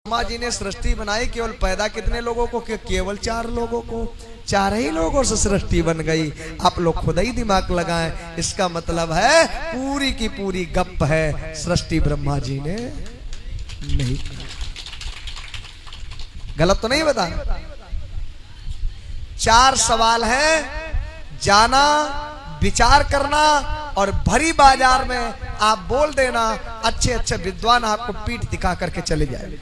ब्रह्मा जी ने सृष्टि बनाई, केवल पैदा कितने लोगों को? केवल 4 लोगों को। 4 ही लोगों से सृष्टि बन गई। आप लोग खुद ही दिमाग लगाएं। इसका मतलब है पूरी की पूरी गप है, सृष्टि ब्रह्मा जी ने नहीं। गलत तो नहीं बता? 4 सवाल है, जाना, विचार करना और भरी बाजार में आप बोल देना। अच्छे अच्छे विद्वान आपको पीठ दिखा करके चले जाए।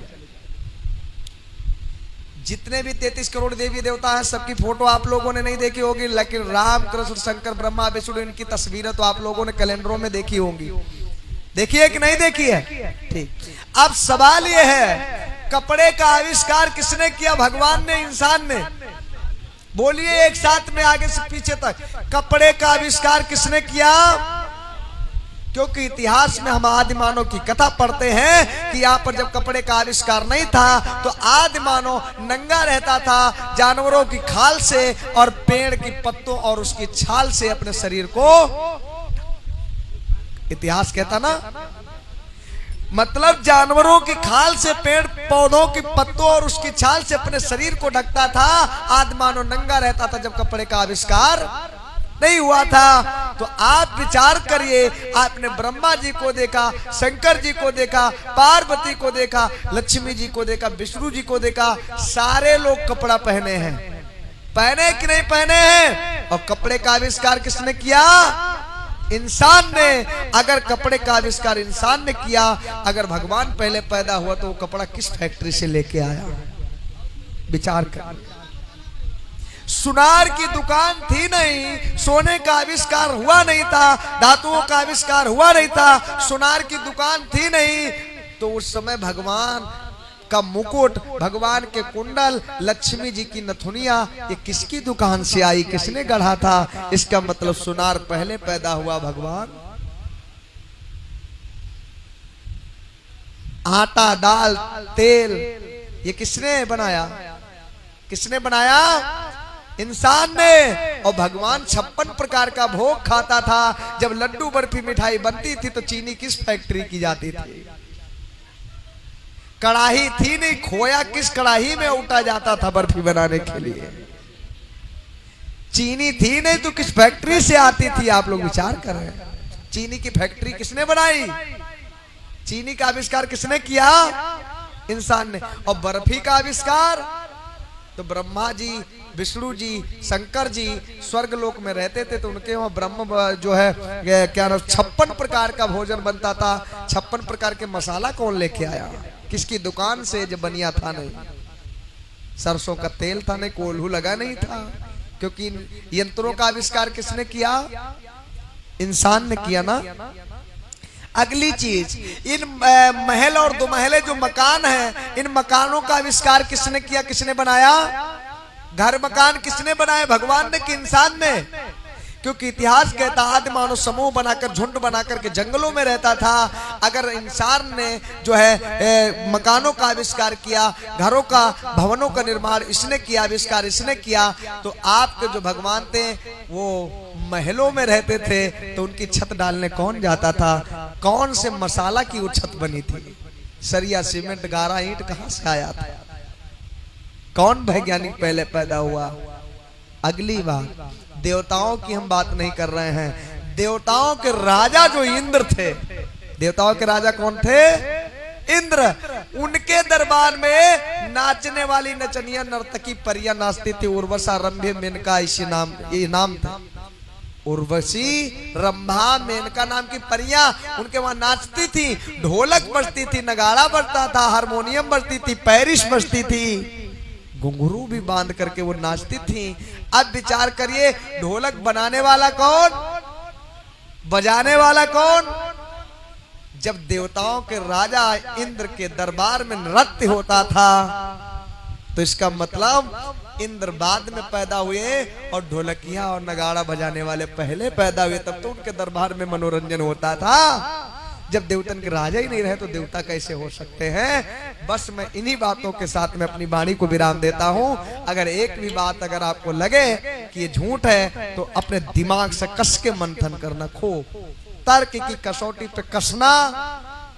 जितने भी 33 करोड़ देवी देवता हैं, सबकी फोटो आप लोगों ने नहीं देखी होगी, लेकिन राम, कृष्ण, शंकर, ब्रह्मा, विष्णु, इनकी तस्वीरें तो आप लोगों ने कैलेंडरों में देखी होंगी। देखी है कि नहीं देखी है? ठीक। अब सवाल यह है, कपड़े का आविष्कार किसने किया? भगवान ने, इंसान ने? बोलिए एक साथ में, आगे से पीछे तक। कपड़े का आविष्कार किसने किया? क्योंकि इतिहास में हम आदि मानव की कथा पढ़ते हैं कि यहाँ पर जब कपड़े का आविष्कार नहीं था तो आदि मानव नंगा रहता था, जानवरों की खाल से और पेड़ की पत्तों और उसकी छाल से अपने शरीर को, इतिहास कहता ना, मतलब जानवरों की खाल से, पेड़ पौधों की पत्तों और उसकी छाल से अपने शरीर को ढकता था। आदि मानव नंगा रहता था जब कपड़े का आविष्कार नहीं हुआ था। तो आप विचार करिए, आपने ब्रह्मा जी को देखा, शंकर जी को देखा, पार्वती को देखा, लक्ष्मी जी को देखा, विष्णु जी को देखा, सारे लोग कपड़ा पहने हैं। पहने कि नहीं पहने हैं? और कपड़े का आविष्कार किसने किया? इंसान ने। अगर कपड़े का आविष्कार इंसान ने किया, अगर भगवान पहले पैदा हुआ तो वो कपड़ा किस फैक्ट्री से लेके आया? विचार कर। सुनार की दुकान थी नहीं, सोने का आविष्कार हुआ नहीं था, धातुओं का आविष्कार हुआ नहीं था, सुनार की दुकान थी नहीं, तो उस समय भगवान का मुकुट, भगवान के कुंडल, लक्ष्मी जी की नथुनिया, ये किसकी दुकान से आई? किसने गढ़ा था? इसका मतलब सुनार पहले पैदा हुआ। भगवान आटा, दाल, तेल, ये किसने बनाया? किसने बनाया? इंसान ने। और भगवान 56 प्रकार का भोग खाता था। जब लड्डू, बर्फी, मिठाई बनती थी तो चीनी किस फैक्ट्री की जाती थी? कढ़ाई थी नहीं, खोया किस कढ़ाई में उठा जाता था बर्फी बनाने के लिए? चीनी थी नहीं तो किस फैक्ट्री से आती थी? आप लोग विचार कर रहे हैं। चीनी की फैक्ट्री किसने बनाई? चीनी का आविष्कार किसने किया? इंसान ने। और बर्फी का आविष्कार तो ब्रह्मा जी, विष्णु जी, शंकर जी स्वर्ग लोक में रहते थे, तो उनके वहां ब्रह्म जो है क्या नाम, 56 प्रकार का भोजन बनता था। 56 प्रकार के मसाला कौन लेके आया? किसकी दुकान से? जब बनिया था नहीं, सरसों का तेल था नहीं, कोल्हू लगा नहीं था। क्योंकि यंत्रों का आविष्कार किसने किया? इंसान ने किया ना। अगली चीज, इन महल और दुमहले जो मकान हैं, इन मकानों का आविष्कार किसने किया? किसने बनाया? घर मकान किसने बनाए? भगवान ने कि इंसान ने? क्योंकि इतिहास कहता आदि मानव समूह बनाकर, झुंड बनाकर के जंगलों में रहता था। अगर इंसान ने जो है मकानों का आविष्कार किया, घरों का, भवनों का निर्माण इसने किया, आविष्कार इसने किया, तो आपके जो भगवान थे वो महलों में रहते थे, तो उनकी छत डालने कौन जाता था? कौन से मसाला की वो छत बनी थी? सरिया, सीमेंट, गारा, ईंट कहां से आया था? कौन वैज्ञानिक पहले पैदा हुआ? अगली बात, देवताओं की हम बात नहीं कर रहे हैं। देवताओं के राजा जो इंद्र थे, देवताओं के राजा कौन थे? इंद्र। उनके दरबार में नाचने वाली नचनिया, नर्तकी, परियां नाचती थी। उर्वशा, रंभे, मेनका, इसी नाम, ये नाम था। उर्वशी, रंभा, मेनका नाम की परियां उनके वहां नाचती थी। ढोलक बजती थी, नगाड़ा बजता था, हारमोनियम बजती थी, पैरिश बजती थी, घुंघरू भी बांध करके वो नाचती थी। अब विचार करिए, ढोलक बनाने वाला कौन? बजाने वाला कौन? जब देवताओं के राजा इंद्र के दरबार में नृत्य होता था, तो इसका मतलब इंद्र बाद में पैदा हुए और ढोलकिया और नगाड़ा बजाने वाले पहले पैदा हुए। तब तो उनके दरबार में मनोरंजन होता था। जब देवतन के राजा ही नहीं रहे तो देवता कैसे हो सकते हैं? बस मैं इन्हीं बातों के साथ में अपनी वाणी को विराम देता हूं। अगर एक भी बात अगर आपको लगे कि ये झूठ है तो अपने दिमाग से कस के मंथन करना, खो तर्क की कसौटी पे कसना,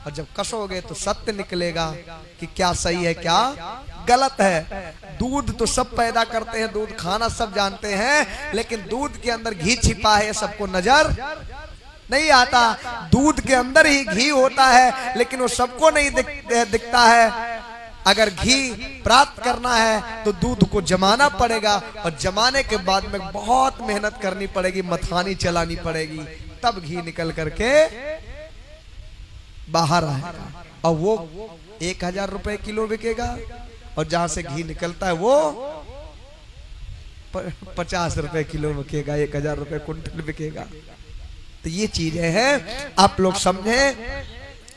और जब कसोगे तो सत्य निकलेगा कि क्या सही है क्या गलत है। दूध तो सब पैदा करते हैं, दूध खाना सब जानते हैं, लेकिन दूध के अंदर घी छिपा है सबको नजर नहीं आता। दूध के अंदर ही घी होता है, लेकिन वो सबको नहीं दिखता है। अगर घी प्राप्त करना है तो दूध को जमाना पड़ेगा, और जमाने के बाद में बहुत मेहनत करनी पड़ेगी, मथानी चलानी पड़ेगी, तब घी निकल करके बाहर आएगा। और वो 1000 रुपए किलो बिकेगा, और जहां से घी निकलता है वो 50 रुपए किलो बिकेगा, 1000 रुपए कुंटल बिकेगा। तो ये चीजें हैं, आप लोग समझें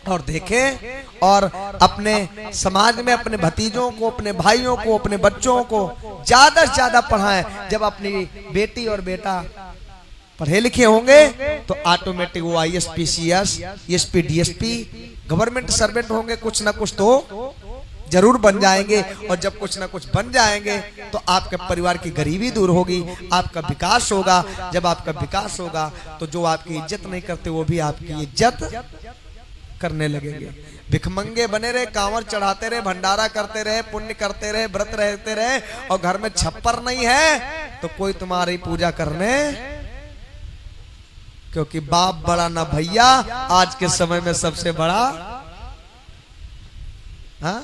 और देखें, और अपने समाज में अपने भतीजों को, अपने भाइयों को, अपने बच्चों को ज्यादा से ज्यादा पढ़ाएं। जब अपनी बेटी और बेटा पढ़े लिखे होंगे तो ऑटोमेटिक वो IAS PCS ESP DSP government servant होंगे, कुछ ना कुछ तो जरूर बन जाएंगे। और जब कुछ ना कुछ बन जाएंगे तो आपके परिवार की गरीबी दूर होगी, आपका विकास होगा। जब आपका विकास होगा तो जो आपकी इज्जत नहीं करते वो भी आपकी इज्जत करने लगेंगे। भिखमंगे बने रहे, कांवर चढ़ाते रहे, भंडारा करते रहे, पुण्य करते रहे, व्रत रहते रहे, और घर में छप्पर नहीं है तो कोई तुम्हारी पूजा करने, क्योंकि बाप बड़ा ना भैया आज के समय में सबसे बड़ा। हाँ?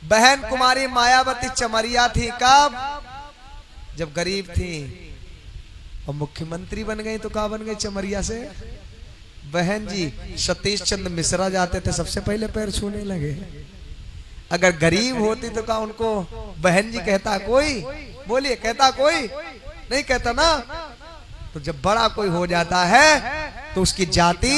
बहन कुमारी मायावती चमरिया थी कब? जब गरीब थी, और मुख्यमंत्री बन गई तो कहाँ बन गई चमरिया से? बहन जी सतीश चंद्र मिश्रा जाते थे सबसे पहले पैर छूने लगे। अगर गरीब होती तो कहा उनको बहन जी कहता कोई? बोलिए, कहता कोई? नहीं कहता ना। तो जब बड़ा कोई हो जाता है तो उसकी जाति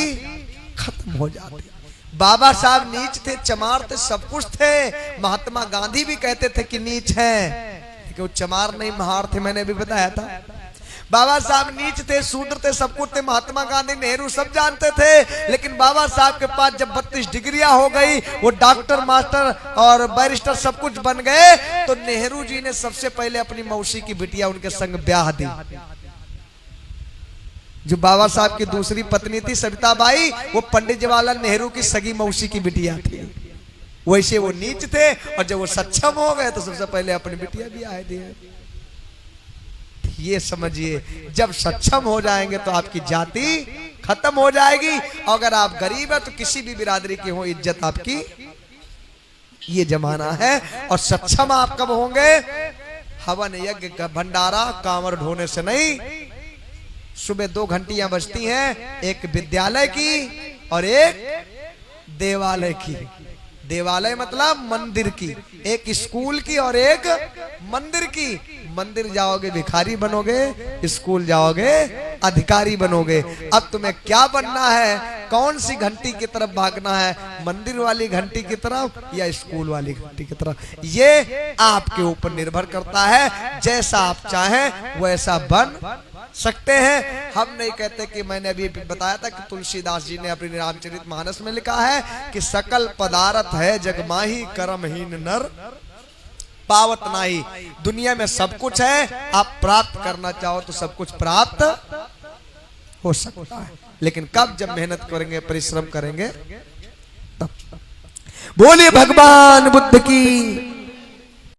खत्म हो जाती। बाबा साहब नीच थे, चमार थे, सब कुछ थे। महात्मा गांधी भी कहते थे कि नीच है, वो चमार नहीं महार थे, मैंने भी बताया था। बाबा साहब नीच थे, शूद्र थे, सब कुछ थे। महात्मा गांधी, नेहरू सब जानते थे, लेकिन बाबा साहब के पास जब 32 डिग्रियां हो गई, वो डॉक्टर, मास्टर और बैरिस्टर सब कुछ बन गए, तो नेहरू जी ने सबसे पहले अपनी मौसी की बिटिया उनके संग ब्याह दी। जो बाबा साहब की दूसरी पत्नी थी सविताबाई, वो पंडित जवाहरलाल नेहरू की सगी मौसी की बिटिया थी। वैसे वो नीच थे, और जब वो सक्षम हो गए तो सबसे पहले अपनी बिटिया भी आए दिए। ये समझिए, जब सक्षम हो जाएंगे तो आपकी जाति खत्म हो जाएगी। अगर आप गरीब है तो किसी भी बिरादरी की हो, इज्जत आपकी। ये जमाना है। और सक्षम आप कब होंगे? हवन यज्ञ का भंडारा कांवर ढोने से नहीं। सुबह 2 घंटियां बजती हैं, एक विद्यालय की और एक देवालय की। देवालय मतलब मंदिर की, एक स्कूल की और एक मंदिर की। मंदिर जाओगे भिखारी बनोगे, स्कूल जाओगे अधिकारी बनोगे। अब तुम्हें क्या बनना है? कौन सी घंटी की तरफ भागना है? मंदिर वाली घंटी की तरफ या स्कूल वाली घंटी की तरफ? ये आपके ऊपर निर्भर करता है। जैसा आप चाहें वैसा बन सकते हैं। हम नहीं कहते कि, मैंने अभी बताया था कि तुलसीदास जी ने अपनी रामचरितमानस में लिखा है कि सकल पदार्थ है जगमाही, कर्महीन नर पावत नाही। दुनिया में सब कुछ है, आप प्राप्त करना चाहो तो सब कुछ प्राप्त हो सकता है, लेकिन कब? जब मेहनत करेंगे, परिश्रम करेंगे तब। बोलिए भगवान बुद्ध की।